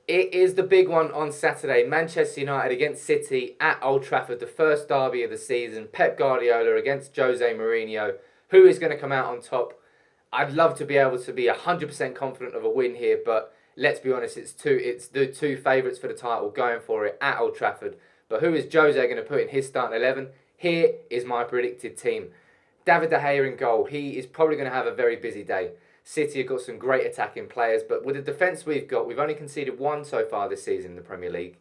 It is the big one on Saturday. Manchester United against City at Old Trafford, the first derby of the season. Pep Guardiola against Jose Mourinho. Who is going to come out on top? I'd love to be able to be 100% confident of a win here, but let's be honest, it's the two favourites for the title going for it at Old Trafford. But who is Jose going to put in his starting 11? Here is my predicted team. David De Gea in goal. He is probably going to have a very busy day. City have got some great attacking players, but with the defence we've got, we've only conceded one so far this season in the Premier League.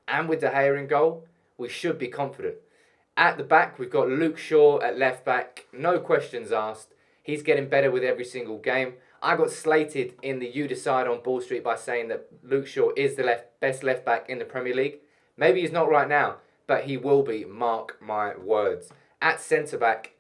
And with De Gea in goal, we should be confident. At the back, we've got Luke Shaw at left back. No questions asked. He's getting better with every single game. I got slated in the You Decide on Ball Street by saying that Luke Shaw is the best left back in the Premier League. Maybe he's not right now, but he will be, mark my words. At centre back,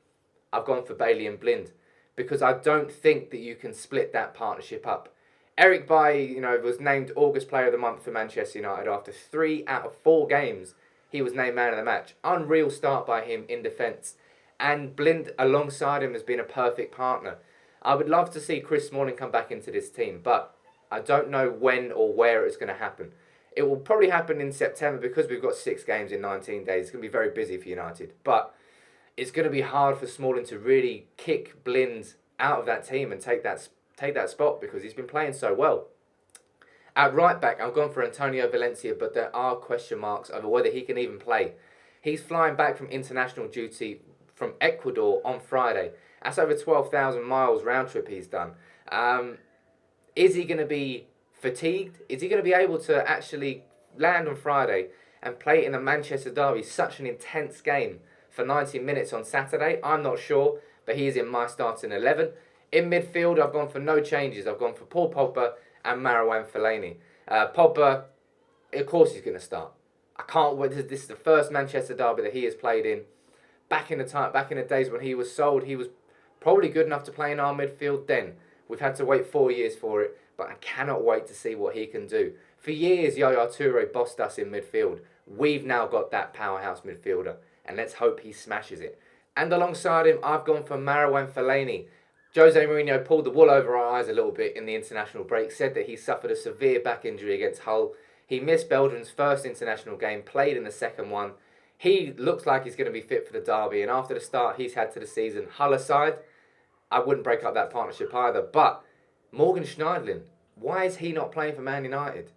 I've gone for Bailey and Blind, because I don't think that you can split that partnership up. Eric Bailly, was named August Player of the Month for Manchester United after 3 out of 4 games. He was named Man of the Match. Unreal start by him in defence. And Blind alongside him has been a perfect partner. I would love to see Chris Smalling come back into this team, but I don't know when or where it's going to happen. It will probably happen in September because we've got 6 games in 19 days. It's going to be very busy for United. But it's going to be hard for Smalling to really kick Blind out of that team and take that spot because he's been playing so well. At right back, I've gone for Antonio Valencia, but there are question marks over whether he can even play. He's flying back from international duty from Ecuador on Friday. That's over 12,000 miles round trip he's done. Is he going to be fatigued? Is he going to be able to actually land on Friday and play in the Manchester derby, such an intense game, for 90 minutes on Saturday? I'm not sure, but he is in my starting 11. In midfield, I've gone for no changes. I've gone for Paul Pogba and Marouane Fellaini. Pogba, of course he's going to start. I can't wait. This is the first Manchester derby that he has played in. Back in the days when he was sold, he was probably good enough to play in our midfield then. We've had to wait 4 years for it, but I cannot wait to see what he can do. For years, Yaya Toure bossed us in midfield. We've now got that powerhouse midfielder, and let's hope he smashes it. And alongside him, I've gone for Marouane Fellaini. Jose Mourinho pulled the wool over our eyes a little bit in the international break, said that he suffered a severe back injury against Hull. He missed Belgium's first international game, played in the second one. He looks like he's going to be fit for the derby, and after the start he's had to the season, Hull aside, I wouldn't break up that partnership either. But Morgan Schneiderlin, why is he not playing for Man United?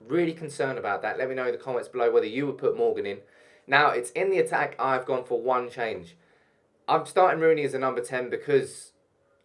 Really concerned about that. Let me know in the comments below whether you would put Morgan in. Now, it's in the attack. I've gone for one change. I'm starting Rooney as a number 10 because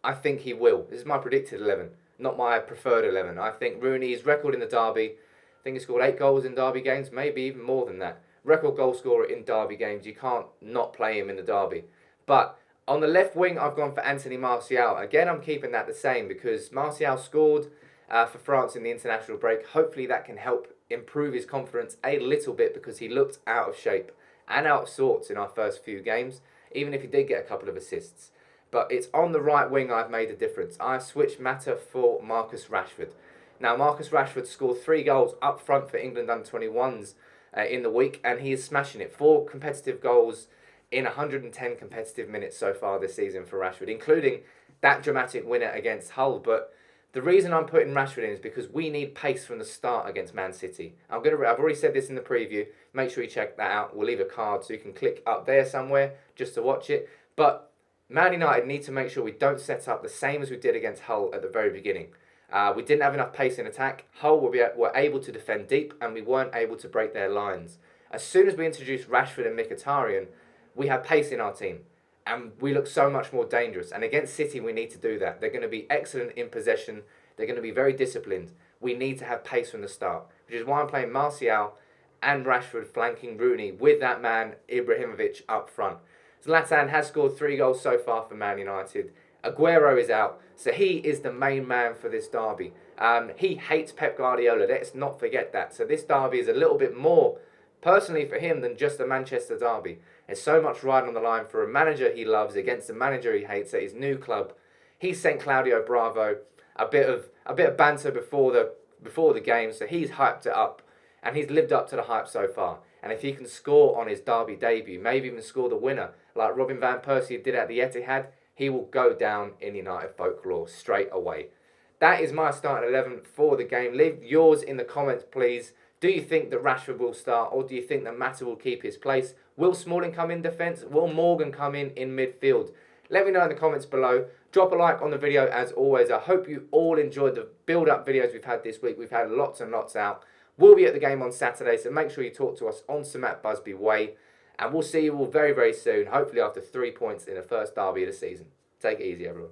I think he will. This is my predicted 11, not my preferred 11. I think Rooney's record in the derby, I think he scored 8 goals in derby games, maybe even more than that. Record goal scorer in derby games. You can't not play him in the derby. But on the left wing, I've gone for Anthony Martial. Again, I'm keeping that the same because Martial scored for France in the international break. Hopefully that can help improve his confidence a little bit because he looked out of shape and out of sorts in our first few games, even if he did get a couple of assists. But it's on the right wing I've made a difference. I've switched Mata for Marcus Rashford. Now, Marcus Rashford scored 3 goals up front for England under-21s in the week, and he is smashing it. 4 competitive goals in 110 competitive minutes so far this season for Rashford, including that dramatic winner against Hull. But the reason I'm putting Rashford in is because we need pace from the start against Man City. I've already said this in the preview. Make sure you check that out. We'll leave a card so you can click up there somewhere just to watch it. But Man United need to make sure we don't set up the same as we did against Hull at the very beginning. We didn't have enough pace in attack. Hull were able to defend deep, and we weren't able to break their lines. As soon as we introduced Rashford and Mkhitaryan, we have pace in our team, and we look so much more dangerous. And against City, we need to do that. They're going to be excellent in possession. They're going to be very disciplined. We need to have pace from the start, which is why I'm playing Martial and Rashford flanking Rooney with that man Ibrahimovic up front. Zlatan has scored 3 goals so far for Man United. Aguero is out, so he is the main man for this derby. He hates Pep Guardiola, let's not forget that. So this derby is a little bit more personally for him than just a Manchester derby. There's so much riding on the line for a manager he loves against a manager he hates at his new club. He sent Claudio Bravo a bit of banter before the game, so he's hyped it up, and he's lived up to the hype so far. And if he can score on his derby debut, maybe even score the winner, like Robin van Persie did at the Etihad, he will go down in United folklore straight away. That is my starting 11 for the game. Leave yours in the comments, please. Do you think that Rashford will start, or do you think that Mata will keep his place? Will Smalling come in defence? Will Morgan come in midfield? Let me know in the comments below. Drop a like on the video as always. I hope you all enjoyed the build-up videos we've had this week. We've had lots and lots out. We'll be at the game on Saturday, so make sure you talk to us on Sir Matt Busby Way. And we'll see you all very, very soon, hopefully after 3 points in the first derby of the season. Take it easy, everyone.